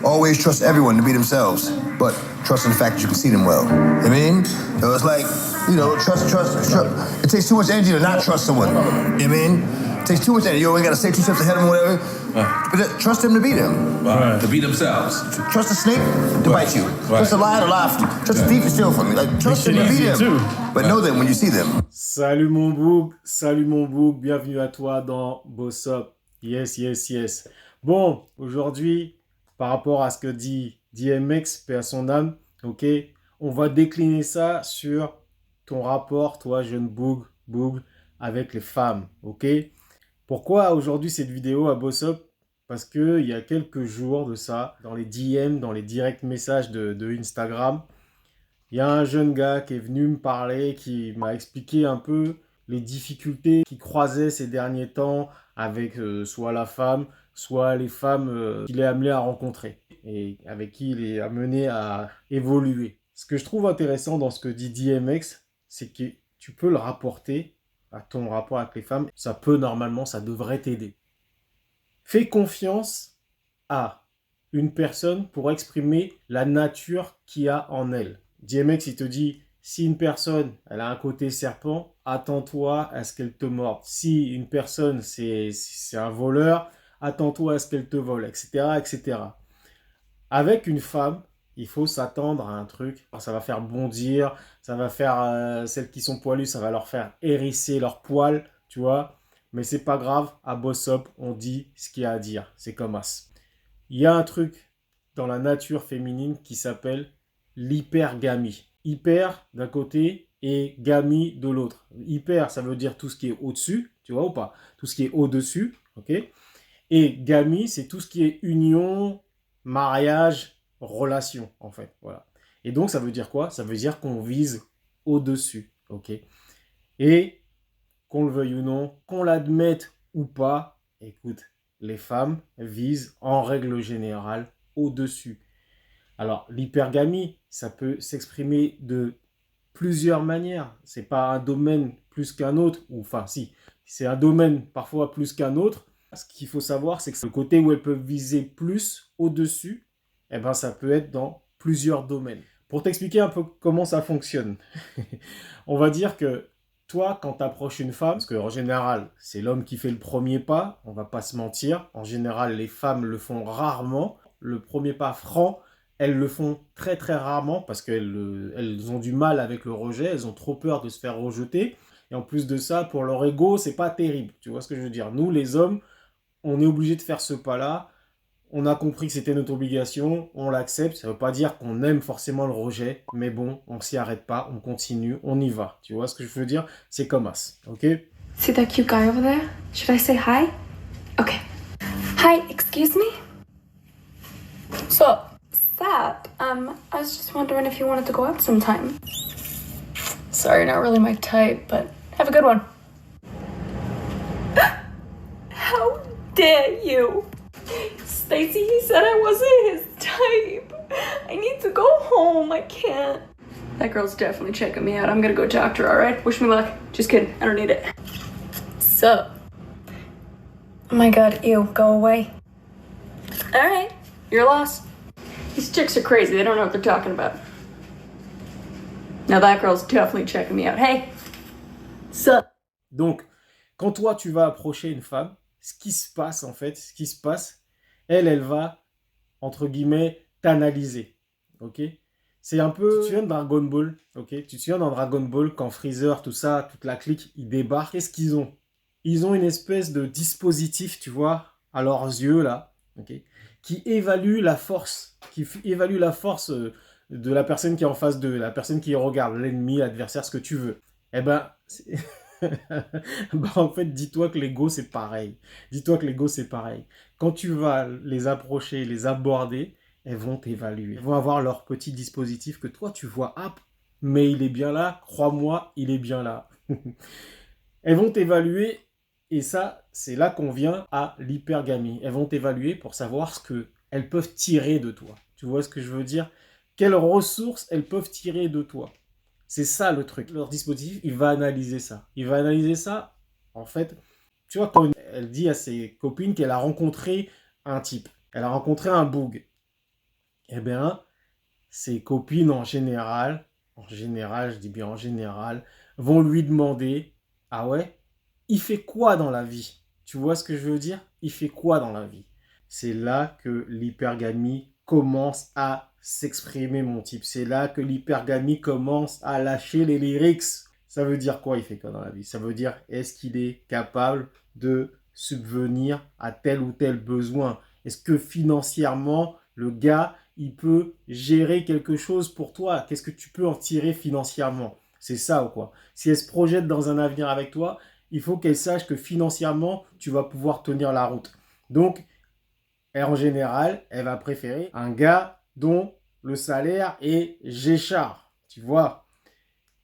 always trust everyone to be themselves, but trust in the fact that you can see them well. I mean, so it's like, trust. It takes too much energy to not trust someone. I mean, it takes too much energy. You always gotta stay 2 steps ahead of them, whatever. But trust them to be them. To be themselves. Trust the snake to bite you. Trust the lion to laugh. Trust the thief to steal from you. Like, trust them to be them. But know them when you see them. Salut mon boug, bienvenue à toi dans Boss Up. Yes. Bon, aujourd'hui, par rapport à ce que dit DMX, paix à son âme, ok, on va décliner ça sur ton rapport, toi, jeune boug, avec les femmes, ok. Pourquoi aujourd'hui cette vidéo à Boss Up? Parce qu'il y a quelques jours de ça, dans les DM, dans les directs messages de Instagram, il y a un jeune gars qui est venu me parler, qui m'a expliqué un peu les difficultés qu'il croisait ces derniers temps avec soit la femme, soit les femmes qu'il est amené à rencontrer et avec qui il est amené à évoluer. Ce que je trouve intéressant dans ce que dit DMX, c'est que tu peux le rapporter à ton rapport avec les femmes. Ça devrait t'aider. Fais confiance à une personne pour exprimer la nature qu'il y a en elle. DMX, il te dit, si une personne, elle a un côté serpent, attends-toi à ce qu'elle te morde. Si une personne, c'est un voleur, attends-toi à ce qu'elle te vole, etc. Avec une femme, il faut s'attendre à un truc. Ça va faire bondir, ça va faire, celles qui sont poilues, ça va leur faire hérisser leurs poils, tu vois. Mais c'est pas grave, à Boss Up, on dit ce qu'il y a à dire. C'est comme as. Il y a un truc dans la nature féminine qui s'appelle l'hypergamie. Hyper d'un côté et gamie de l'autre. Hyper, ça veut dire tout ce qui est au-dessus, tu vois ou pas? Tout ce qui est au-dessus, ok? Et gamie, c'est tout ce qui est union, mariage, relation, en fait. Voilà. Et donc, ça veut dire quoi? Ça veut dire qu'on vise au-dessus, ok? Et qu'on le veuille ou non, qu'on l'admette ou pas, écoute, les femmes visent en règle générale au-dessus. Alors, l'hypergamie, ça peut s'exprimer de plusieurs manières. C'est pas un domaine plus qu'un autre, ou enfin, si, c'est un domaine parfois plus qu'un autre. Ce qu'il faut savoir, c'est que le côté où elles peuvent viser plus au-dessus, eh ben, ça peut être dans plusieurs domaines. Pour t'expliquer un peu comment ça fonctionne, on va dire que toi, quand tu approches une femme, parce qu'en général, c'est l'homme qui fait le premier pas, on va pas se mentir. En général, les femmes le font rarement. Le premier pas franc, elles le font très très rarement parce qu'elles ont du mal avec le rejet, elles ont trop peur de se faire rejeter. Et en plus de ça, pour leur ego, c'est pas terrible. Tu vois ce que je veux dire? Nous, les hommes, on est obligé de faire ce pas-là. On a compris que c'était notre obligation, on l'accepte. Ça veut pas dire qu'on aime forcément le rejet, mais bon, on s'y arrête pas, on continue, on y va. Tu vois ce que je veux dire? C'est comme as, ok? See that cute guy over there? Should I say hi? Okay. Hi, excuse me? What's up? Sap, I was just wondering if you wanted to go out sometime. Sorry, not really my type, but have a good one. How dare you? Stacy, he said I wasn't his type. I need to go home, I can't. That girl's definitely checking me out. I'm gonna go talk to her, alright? Wish me luck. Just kidding, I don't need it. Sup? Oh my god, ew, go away. Alright, your loss. These chicks are crazy, they don't know what they're talking about. Now that girl's definitely checking me out. Hey! Sup? Donc, quand toi tu vas approcher une femme, ce qui se passe, elle va, entre guillemets, t'analyser, ok? C'est un peu, tu te souviens de Dragon Ball, ok? Tu te souviens dans Dragon Ball, quand Freezer, tout ça, toute la clique, ils débarquent, qu'est-ce qu'ils ont? Ils ont une espèce de dispositif, tu vois, à leurs yeux, là, ok? Qui évalue la force, de la personne qui est en face d'eux, la personne qui regarde, l'ennemi, l'adversaire, ce que tu veux. Eh ben, en fait, dis-toi que l'ego, c'est pareil. Quand tu vas les approcher, les aborder, elles vont t'évaluer. Elles vont avoir leur petit dispositif que toi, tu vois, mais il est bien là, crois-moi, il est bien là. Elles vont t'évaluer, et ça, c'est là qu'on vient à l'hypergamie. Elles vont t'évaluer pour savoir ce qu'elles peuvent tirer de toi. Tu vois ce que je veux dire? Quelles ressources elles peuvent tirer de toi? C'est ça le truc. Leur dispositif, il va analyser ça. En fait, tu vois, quand elle dit à ses copines qu'elle a rencontré un type, elle a rencontré un boug. eh bien, ses copines en général, je dis bien en général, vont lui demander, ah ouais, il fait quoi dans la vie? Tu vois ce que je veux dire? Il fait quoi dans la vie? C'est là que l'hypergamie commence à s'exprimer, mon type. C'est là que l'hypergamie commence à lâcher les lyrics. Ça veut dire quoi, il fait quoi dans la vie? Ça veut dire, est-ce qu'il est capable de subvenir à tel ou tel besoin? Est-ce que financièrement, le gars, il peut gérer quelque chose pour toi? Qu'est-ce que tu peux en tirer financièrement? C'est ça ou quoi? Si elle se projette dans un avenir avec toi, il faut qu'elle sache que financièrement, tu vas pouvoir tenir la route. Donc, elle, en général, elle va préférer un gars dont le salaire est Géchard. Tu vois?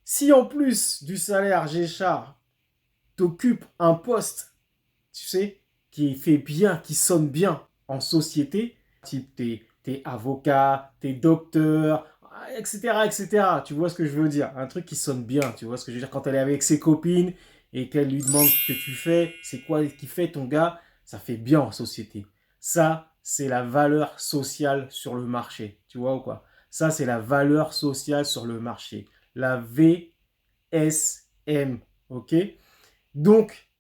Si en plus du salaire Géchard, t'occupes un poste, tu sais, qui fait bien, qui sonne bien en société, type t'es avocat, t'es docteur, etc., etc. Tu vois ce que je veux dire? Un truc qui sonne bien, tu vois ce que je veux dire? Quand elle est avec ses copines et qu'elle lui demande ce que tu fais, c'est quoi qui fait ton gars, ça fait bien en société. Ça, c'est la valeur sociale sur le marché. Tu vois ou quoi? Ça, c'est la valeur sociale sur le marché. La VSM. Ok? Donc,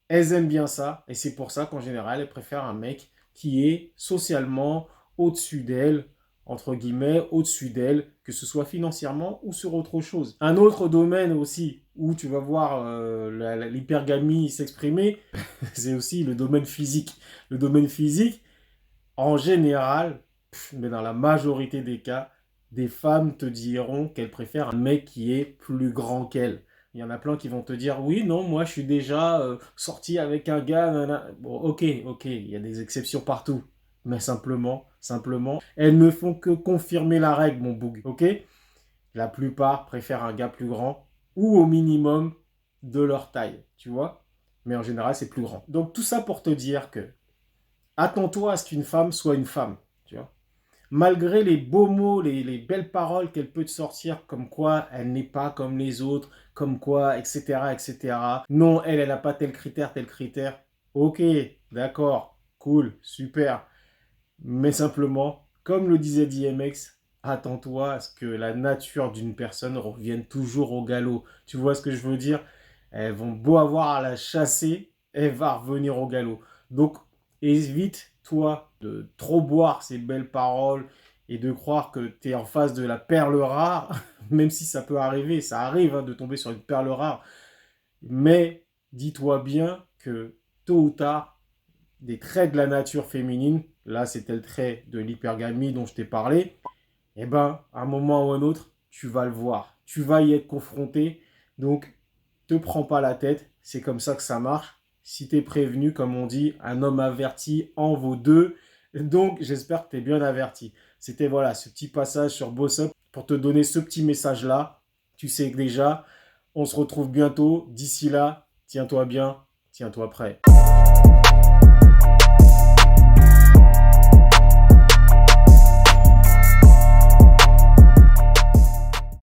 elles aiment bien ça. Et c'est pour ça qu'en général, elles préfèrent un mec qui est socialement au-dessus d'elles, entre guillemets, au-dessus d'elles, que ce soit financièrement ou sur autre chose. Un autre domaine aussi où tu vas voir l'hypergamie s'exprimer, c'est aussi le domaine physique. Le domaine physique, en général, mais dans la majorité des cas, des femmes te diront qu'elles préfèrent un mec qui est plus grand qu'elles. Il y en a plein qui vont te dire, oui, non, moi je suis déjà sorti avec un gars. Nanana. Bon, ok, il y a des exceptions partout. Mais simplement, elles ne font que confirmer la règle, mon boug. Ok? La plupart préfèrent un gars plus grand ou au minimum de leur taille, tu vois? Mais en général, c'est plus grand. Donc tout ça pour te dire que attends-toi à ce qu'une femme soit une femme, tu vois. Malgré les beaux mots, les belles paroles qu'elle peut te sortir, comme quoi elle n'est pas comme les autres, comme quoi, etc., etc. Non, elle n'a pas tel critère, tel critère. Ok, d'accord, cool, super. Mais simplement, comme le disait DMX, attends-toi à ce que la nature d'une personne revienne toujours au galop. Tu vois ce que je veux dire? Elles vont beau avoir à la chasser, elle va revenir au galop. Donc, évite-toi de trop boire ces belles paroles et de croire que tu es en face de la perle rare, même si ça peut arriver, ça arrive de tomber sur une perle rare. Mais dis-toi bien que tôt ou tard, des traits de la nature féminine, là c'était le trait de l'hypergamie dont je t'ai parlé, et ben à un moment ou un autre, tu vas le voir, tu vas y être confronté, donc te prends pas la tête, c'est comme ça que ça marche. Si t'es prévenu, comme on dit, un homme averti en vaut deux, donc j'espère que t'es bien averti. C'était voilà ce petit passage sur Boss Up pour te donner ce petit message là. Tu sais que déjà, on se retrouve bientôt. D'ici là, tiens-toi bien, tiens-toi prêt.